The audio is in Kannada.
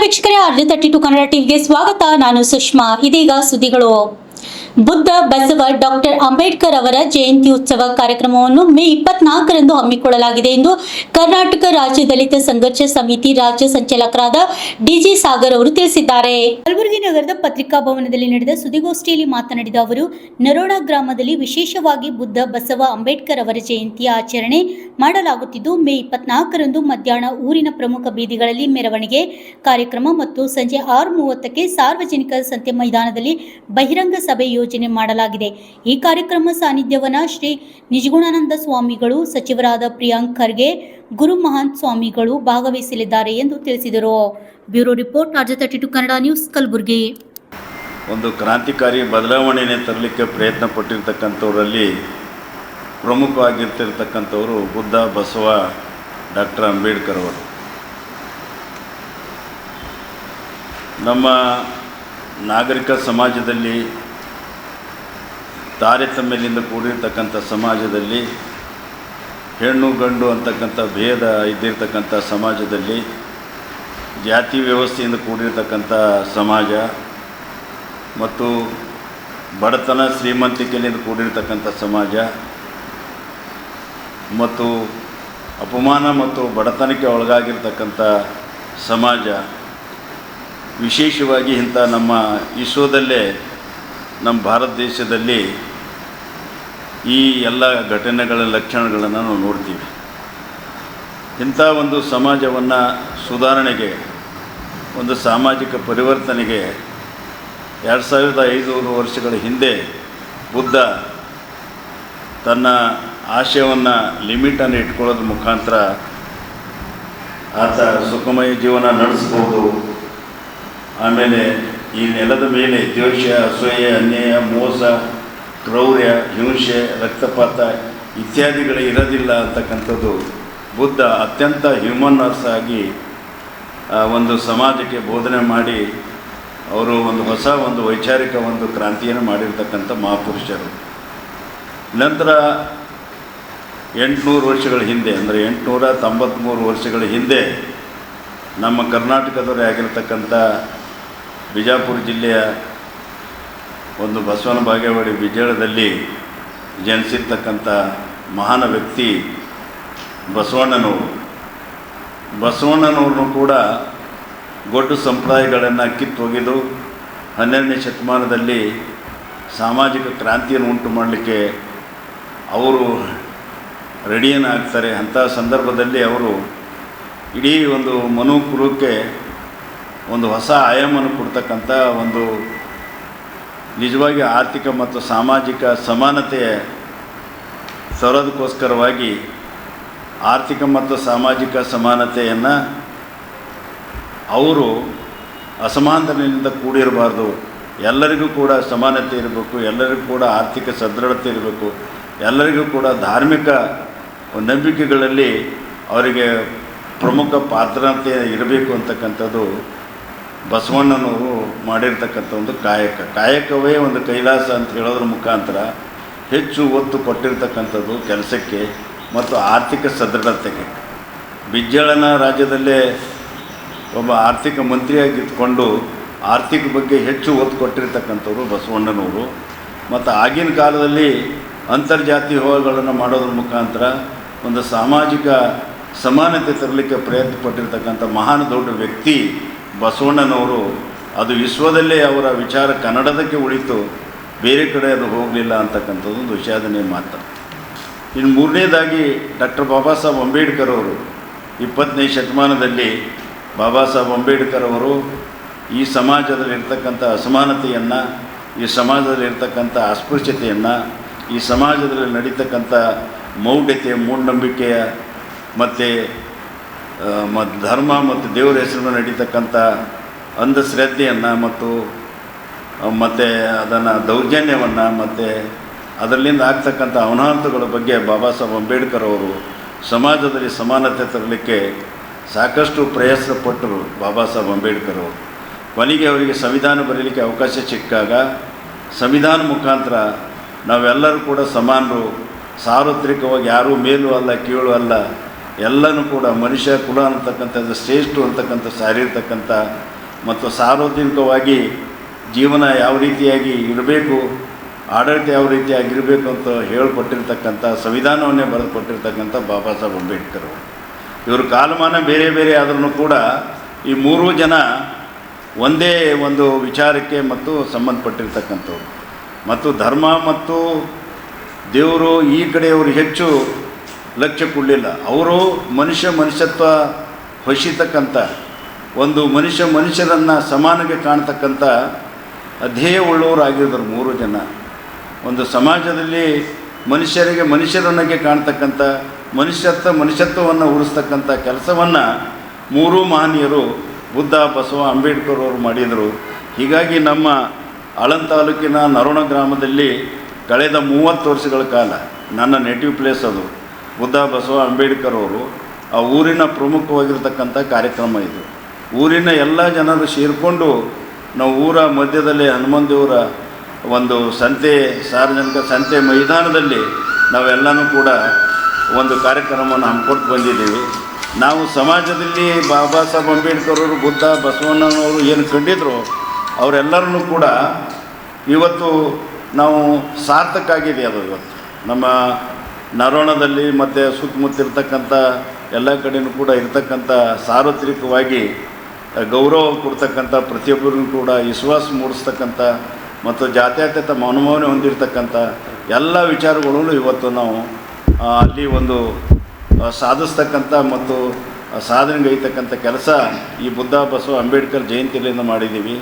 ವೀಕ್ಷಕರೇ, RJ32 ಕನ್ನಡ ಟಿವಿಗೆ ಸ್ವಾಗತ. ನಾನು ಸುಷ್ಮಾ. ಇದೀಗ ಸುದ್ದಿಗಳು. ಬುದ್ಧ ಬಸವ ಡಾಕ್ಟರ್ ಅಂಬೇಡ್ಕರ್ ಅವರ ಜಯಂತಿ ಉತ್ಸವ ಕಾರ್ಯಕ್ರಮವನ್ನು ಮೇ 24ರಂದು ಹಮ್ಮಿಕೊಳ್ಳಲಾಗಿದೆ ಎಂದು ಕರ್ನಾಟಕ ರಾಜ್ಯ ದಲಿತ ಸಂಘರ್ಷ ಸಮಿತಿ ರಾಜ್ಯ ಸಂಚಾಲಕರಾದ ಡಿಜಿ ಸಾಗರ್ ಅವರು ತಿಳಿಸಿದ್ದಾರೆ. ಕಲಬುರಗಿ ನಗರದ ಪತ್ರಿಕಾ ಭವನದಲ್ಲಿ ನಡೆದ ಸುದ್ದಿಗೋಷ್ಠಿಯಲ್ಲಿ ಮಾತನಾಡಿದ ಅವರು, ನರೋಣ ಗ್ರಾಮದಲ್ಲಿ ವಿಶೇಷವಾಗಿ ಬುದ್ಧ ಬಸವ ಅಂಬೇಡ್ಕರ್ ಅವರ ಜಯಂತಿಯ ಆಚರಣೆ ಮಾಡಲಾಗುತ್ತಿದ್ದು, ಮೇ 24ರಂದು ಮಧ್ಯಾಹ್ನ ಊರಿನ ಪ್ರಮುಖ ಬೀದಿಗಳಲ್ಲಿ ಮೆರವಣಿಗೆ ಕಾರ್ಯಕ್ರಮ ಮತ್ತು ಸಂಜೆ 6:30ಕ್ಕೆ ಸಾರ್ವಜನಿಕ ಸಂತೆ ಮೈದಾನದಲ್ಲಿ ಬಹಿರಂಗ ಸಭೆ ಯೋಜನೆ ಮಾಡಲಾಗಿದೆ. ಈ ಕಾರ್ಯಕ್ರಮ ಸಾನ್ನಿಧ್ಯವನ್ನ ಶ್ರೀ ನಿಜಗುಣಾನಂದ ಸ್ವಾಮಿಗಳು, ಸಚಿವರಾದ ಪ್ರಿಯಾಂಕ್ ಖರ್ಗೆ, ಗುರು ಮಹಾಂತ್ ಸ್ವಾಮಿಗಳು ಭಾಗವಹಿಸಲಿದ್ದಾರೆ ಎಂದು ತಿಳಿಸಿದರು. Bureau report, RJ32 Kannada news, Kalaburagi. ಒಂದು ಕ್ರಾಂತಿಕಾರಿ ಬದಲಾವಣೆಯನ್ನು ತರಲಿಕ್ಕೆ ಪ್ರಯತ್ನ ಪಟ್ಟಿರ್ತಕ್ಕಂಥವರಲ್ಲಿ ಪ್ರಮುಖವಾಗಿರ್ತಿರ್ತಕ್ಕಂಥವರು ಬುದ್ಧ ಬಸವ ಡಾಕ್ಟರ್ ಅಂಬೇಡ್ಕರ್ ಅವರು. ನಮ್ಮ ನಾಗರಿಕ ಸಮಾಜದಲ್ಲಿ, ತಾರತಮ್ಯದಿಂದ ಕೂಡಿರ್ತಕ್ಕಂಥ ಸಮಾಜದಲ್ಲಿ, ಹೆಣ್ಣು ಗಂಡು ಅಂತಕ್ಕಂಥ ಭೇದ ಇದ್ದಿರ್ತಕ್ಕಂಥ ಸಮಾಜದಲ್ಲಿ, ಜಾತಿ ವ್ಯವಸ್ಥೆಯಿಂದ ಕೂಡಿರ್ತಕ್ಕಂಥ ಸಮಾಜ ಮತ್ತು ಬಡತನ ಶ್ರೀಮಂತಿಕೆಯಿಂದ ಕೂಡಿರ್ತಕ್ಕಂಥ ಸಮಾಜ ಮತ್ತು ಅಪಮಾನ ಮತ್ತು ಬಡತನಕ್ಕೆ ಒಳಗಾಗಿರ್ತಕ್ಕಂಥ ಸಮಾಜ, ವಿಶೇಷವಾಗಿ ಇಂಥ ನಮ್ಮ ವಿಶ್ವದಲ್ಲೇ, ನಮ್ಮ ಭಾರತ ದೇಶದಲ್ಲಿ ಈ ಎಲ್ಲ ಘಟನೆಗಳ ಲಕ್ಷಣಗಳನ್ನು ನಾವು ನೋಡ್ತೀವಿ. ಇಂಥ ಒಂದು ಸಮಾಜವನ್ನು ಸುಧಾರಣೆಗೆ, ಒಂದು ಸಾಮಾಜಿಕ ಪರಿವರ್ತನೆಗೆ 2500 ವರ್ಷಗಳ ಹಿಂದೆ ಬುದ್ಧ ತನ್ನ ಆಶಯವನ್ನು, ಲಿಮಿಟನ್ನು ಇಟ್ಕೊಳ್ಳೋದ್ರ ಮುಖಾಂತರ ಆತ ಸುಖಮಯ ಜೀವನ ನಡೆಸ್ಬೋದು. ಆಮೇಲೆ ಈ ನೆಲದ ಮೇಲೆ ದ್ವೇಷ, ಅಸೂಯೆ, ಅನ್ಯಾಯ, ಮೋಸ, ಕ್ರೌರ್ಯ, ಹಿಂಸೆ, ರಕ್ತಪಾತ ಇತ್ಯಾದಿಗಳು ಇರೋದಿಲ್ಲ ಅಂತಕ್ಕಂಥದ್ದು ಬುದ್ಧ ಅತ್ಯಂತ ಹ್ಯೂಮನ್ನರ್ಸ್ ಆಗಿ ಒಂದು ಸಮಾಜಕ್ಕೆ ಬೋಧನೆ ಮಾಡಿ ಅವರು ಒಂದು ಹೊಸ ಒಂದು ವೈಚಾರಿಕ ಒಂದು ಕ್ರಾಂತಿಯನ್ನು ಮಾಡಿರ್ತಕ್ಕಂಥ ಮಹಾಪುರುಷರು. ನಂತರ 800 ವರ್ಷಗಳ ಹಿಂದೆ, ಅಂದರೆ 893 ವರ್ಷಗಳ ಹಿಂದೆ ನಮ್ಮ ಕರ್ನಾಟಕದವರೇ ಆಗಿರ್ತಕ್ಕಂಥ ಬಿಜಾಪುರ ಜಿಲ್ಲೆಯ ಒಂದು ಬಸವನ ಬಾಗೇವಾಡಿ ಬಿಜಾಳದಲ್ಲಿ ಜನಿಸಿರ್ತಕ್ಕಂಥ ಮಹಾನ್ ವ್ಯಕ್ತಿ ಬಸವಣ್ಣನವರು. ಬಸವಣ್ಣನವ್ರನ್ನು ಕೂಡ ಗೊಡ್ಡು ಸಂಪ್ರದಾಯಗಳನ್ನು ಕಿತ್ತೊಗೆದು 12ನೇ ಶತಮಾನದಲ್ಲಿ ಸಾಮಾಜಿಕ ಕ್ರಾಂತಿಯನ್ನು ಉಂಟು ಮಾಡಲಿಕ್ಕೆ ಅವರು ರೆಡಿಯನ್ನು ಆಗ್ತಾರೆ. ಅಂಥ ಸಂದರ್ಭದಲ್ಲಿ ಅವರು ಇಡೀ ಒಂದು ಮನುಕುಲಕ್ಕೆ ಒಂದು ಹೊಸ ಆಯಾಮವನ್ನು ಕೊಡ್ತಕ್ಕಂಥ ಒಂದು ನಿಜವಾಗಿ ಆರ್ಥಿಕ ಮತ್ತು ಸಾಮಾಜಿಕ ಸಮಾನತೆಯ ತರೋದಕ್ಕೋಸ್ಕರವಾಗಿ ಆರ್ಥಿಕ ಮತ್ತು ಸಾಮಾಜಿಕ ಸಮಾನತೆಯನ್ನು ಅವರು ಅಸಮಾನತೆಯಿಂದ ಕೂಡಿರಬಾರ್ದು, ಎಲ್ಲರಿಗೂ ಕೂಡ ಸಮಾನತೆ ಇರಬೇಕು, ಎಲ್ಲರಿಗೂ ಕೂಡ ಆರ್ಥಿಕ ಸದೃಢತೆ ಇರಬೇಕು, ಎಲ್ಲರಿಗೂ ಕೂಡ ಧಾರ್ಮಿಕ ನಂಬಿಕೆಗಳಲ್ಲಿ ಅವರಿಗೆ ಪ್ರಮುಖ ಪಾತ್ರತೆ ಇರಬೇಕು ಅಂತಕ್ಕಂಥದ್ದು ಬಸವಣ್ಣನವರು ಮಾಡಿರ್ತಕ್ಕಂಥ ಒಂದು ಕಾಯಕವೇ ಒಂದು ಕೈಲಾಸ ಅಂತ ಹೇಳೋದ್ರ ಮುಖಾಂತರ ಹೆಚ್ಚು ಒತ್ತು ಕೊಟ್ಟಿರ್ತಕ್ಕಂಥದ್ದು ಕೆಲಸಕ್ಕೆ ಮತ್ತು ಆರ್ಥಿಕ ಸದೃಢತೆಗೆ. ಬಿಜ್ಜಳನ ರಾಜ್ಯದಲ್ಲೇ ಒಬ್ಬ ಆರ್ಥಿಕ ಮಂತ್ರಿಯಾಗಿ ಇದ್ಕೊಂಡು ಆರ್ಥಿಕ ಬಗ್ಗೆ ಹೆಚ್ಚು ಒತ್ತು ಕೊಟ್ಟಿರ್ತಕ್ಕಂಥವ್ರು ಬಸವಣ್ಣನವರು. ಮತ್ತು ಆಗಿನ ಕಾಲದಲ್ಲಿ ಅಂತರ್ಜಾತಿ ಹೋರಾಟಗಳನ್ನು ಮಾಡೋದ್ರ ಮುಖಾಂತರ ಒಂದು ಸಾಮಾಜಿಕ ಸಮಾನತೆ ತರಲಿಕ್ಕೆ ಪ್ರಯತ್ನ ಪಟ್ಟಿರ್ತಕ್ಕಂಥ ಮಹಾನ್ ದೊಡ್ಡ ವ್ಯಕ್ತಿ ಬಸವಣ್ಣನವರು. ಅದು ವಿಶ್ವದಲ್ಲೇ ಅವರ ವಿಚಾರ ಕನ್ನಡದಕ್ಕೆ ಉಳಿತು, ಬೇರೆ ಕಡೆ ಅದು ಹೋಗಲಿಲ್ಲ ಅಂತಕ್ಕಂಥದ್ದು ಒಂದು ವಿಷಾದನೀಯ ಮಾತು. ಇನ್ನು ಮೂರನೇದಾಗಿ ಡಾಕ್ಟರ್ ಬಾಬಾ ಸಾಹೇಬ್ ಅಂಬೇಡ್ಕರ್ ಅವರು 20ನೇ ಶತಮಾನದಲ್ಲಿ ಬಾಬಾ ಸಾಹೇಬ್ ಅಂಬೇಡ್ಕರ್ ಅವರು ಈ ಸಮಾಜದಲ್ಲಿರ್ತಕ್ಕಂಥ ಅಸಮಾನತೆಯನ್ನು, ಈ ಸಮಾಜದಲ್ಲಿರ್ತಕ್ಕಂಥ ಅಸ್ಪೃಶ್ಯತೆಯನ್ನು, ಈ ಸಮಾಜದಲ್ಲಿ ನಡೀತಕ್ಕಂಥ ಮೌಢ್ಯತೆ, ಮೂಢನಂಬಿಕೆಯ ಮತ್ತು ಧರ್ಮ ಮತ್ತು ದೇವರ ಹೆಸರನ್ನು ನಡೀತಕ್ಕಂಥ ಅಂಧಶ್ರದ್ಧೆಯನ್ನು ಮತ್ತು ಅದನ್ನು ದೌರ್ಜನ್ಯವನ್ನು ಮತ್ತು ಅದರಲ್ಲಿಂದ ಆಗ್ತಕ್ಕಂಥ ಅನಾಹುತಗಳ ಬಗ್ಗೆ ಬಾಬಾ ಸಾಹೇಬ್ ಅಂಬೇಡ್ಕರ್ ಅವರು ಸಮಾಜದಲ್ಲಿ ಸಮಾನತೆ ತರಲಿಕ್ಕೆ ಸಾಕಷ್ಟು ಪ್ರಯಾಸ ಪಟ್ಟರು. ಬಾಬಾ ಸಾಹೇಬ್ ಅಂಬೇಡ್ಕರ್ ಅವರು ಕೊನೆಗೆ ಅವರಿಗೆ ಸಂವಿಧಾನ ಬರೀಲಿಕ್ಕೆ ಅವಕಾಶ ಸಿಕ್ಕಾಗ ಸಂವಿಧಾನ ಮುಖಾಂತರ ನಾವೆಲ್ಲರೂ ಕೂಡ ಸಮಾನರು, ಸಾರ್ವತ್ರಿಕವಾಗಿ ಯಾರೂ ಮೇಲೂ ಅಲ್ಲ ಕೀಳು ಅಲ್ಲ, ಎಲ್ಲನೂ ಕೂಡ ಮನುಷ್ಯ ಕುಲ ಅಂತಕ್ಕಂಥದ್ದು ಶ್ರೇಷ್ಠ ಅಂತಕ್ಕಂಥ ಸಾರಿರ್ತಕ್ಕಂಥ ಮತ್ತು ಸಾರ್ವಜನಿಕವಾಗಿ ಜೀವನ ಯಾವ ರೀತಿಯಾಗಿ ಇರಬೇಕು, ಆಡಳಿತ ಯಾವ ರೀತಿಯಾಗಿರಬೇಕು ಅಂತ ಹೇಳಿಕೊಟ್ಟಿರ್ತಕ್ಕಂಥ ಸಂವಿಧಾನವನ್ನೇ ಬರೆದು ಕೊಟ್ಟಿರ್ತಕ್ಕಂಥ ಬಾಬಾ ಸಾಹೇಬ್ ಅಂಬೇಡ್ಕರ್ ಅವರು. ಇವರು ಕಾಲಮಾನ ಬೇರೆ ಬೇರೆ ಆದ್ರೂ ಕೂಡ ಈ ಮೂರೂ ಜನ ಒಂದೇ ಒಂದು ವಿಚಾರಕ್ಕೆ ಮತ್ತು ಸಂಬಂಧಪಟ್ಟಿರ್ತಕ್ಕಂಥವ್ರು. ಮತ್ತು ಧರ್ಮ ಮತ್ತು ದೇವರು ಈ ಕಡೆಯವರು ಹೆಚ್ಚು ಲಕ್ಷ್ಯ ಕೊಡಲಿಲ್ಲ. ಅವರು ಮನುಷ್ಯತ್ವ ಹೊಸಿತಕ್ಕಂಥ ಒಂದು ಮನುಷ್ಯರನ್ನು ಸಮಾನಗೆ ಕಾಣ್ತಕ್ಕಂಥ ಧ್ಯೇಯವುಳ್ಳವರಾಗಿದ್ದರು ಮೂರು ಜನ. ಒಂದು ಸಮಾಜದಲ್ಲಿ ಮನುಷ್ಯರನ್ನಾಗೆ ಕಾಣ್ತಕ್ಕಂಥ ಮನುಷ್ಯತ್ವವನ್ನು ಉಳಿಸ್ತಕ್ಕಂಥ ಕೆಲಸವನ್ನು ಮೂರೂ ಮಹನೀಯರು ಬುದ್ಧ, ಬಸವ, ಅಂಬೇಡ್ಕರ್ ಅವರು ಮಾಡಿದರು. ಹೀಗಾಗಿ ನಮ್ಮ ಆಳಂದ ತಾಲೂಕಿನ ನರೋಣ ಗ್ರಾಮದಲ್ಲಿ ಕಳೆದ 30 ವರ್ಷಗಳ ಕಾಲ ನನ್ನ ನೇಟಿವ್ ಪ್ಲೇಸ್ ಅದು. ಬುದ್ಧ, ಬಸವ, ಅಂಬೇಡ್ಕರ್ ಅವರು ಆ ಊರಿನ ಪ್ರಮುಖವಾಗಿರ್ತಕ್ಕಂಥ ಕಾರ್ಯಕ್ರಮ ಇದು. ಊರಿನ ಎಲ್ಲ ಜನರು ಸೇರಿಕೊಂಡು ನಾವು ಊರ ಮಧ್ಯದಲ್ಲಿ ಹನುಮಾನ್ ದೇವರ ಒಂದು ಸಾರ್ವಜನಿಕ ಸಂತೆ ಮೈದಾನದಲ್ಲಿ ನಾವೆಲ್ಲನೂ ಕೂಡ ಒಂದು ಕಾರ್ಯಕ್ರಮವನ್ನು ಹಮ್ಮಿಕೊಟ್ಟು ಬಂದಿದ್ದೀವಿ. ನಾವು ಸಮಾಜದಲ್ಲಿ ಬಾಬಾ ಸಾಹೇಬ್ ಅಂಬೇಡ್ಕರ್ ಅವರು, ಬುದ್ಧ, ಬಸವಣ್ಣನವರು ಏನು ಕಂಡಿದ್ರು ಅವರೆಲ್ಲರನ್ನೂ ಕೂಡ ಇವತ್ತು ನಾವು ಸಾರ್ಥಕ ಆಗಿದೆ. ಅದು ಇವತ್ತು ನಮ್ಮ ನರೋಣದಲ್ಲಿ ಮತ್ತು ಸುತ್ತಮುತ್ತಿರ್ತಕ್ಕಂಥ ಎಲ್ಲ ಕಡೆಯೂ ಕೂಡ ಇರ್ತಕ್ಕಂಥ ಸಾರ್ವತ್ರಿಕವಾಗಿ ಗೌರವ ಕೊಡ್ತಕ್ಕಂಥ, ಪ್ರತಿಯೊಬ್ಬರಿಗೂ ಕೂಡ ವಿಶ್ವಾಸ ಮೂಡಿಸ್ತಕ್ಕಂಥ ಮತ್ತು ಜಾತ್ಯತೀತ ಮನೋಭಾವನೆ ಹೊಂದಿರತಕ್ಕಂಥ ಎಲ್ಲ ವಿಚಾರಗಳನ್ನು ಇವತ್ತು ನಾವು ಅಲ್ಲಿ ಒಂದು ಸಾಧಿಸ್ತಕ್ಕಂಥ ಮತ್ತು ಸಾಧನೆಗೈತಕ್ಕಂಥ ಕೆಲಸ ಈ ಬುದ್ಧ, ಬಸವ, ಅಂಬೇಡ್ಕರ್ ಜಯಂತಿಯಿಂದ ಮಾಡಿದ್ದೀವಿ.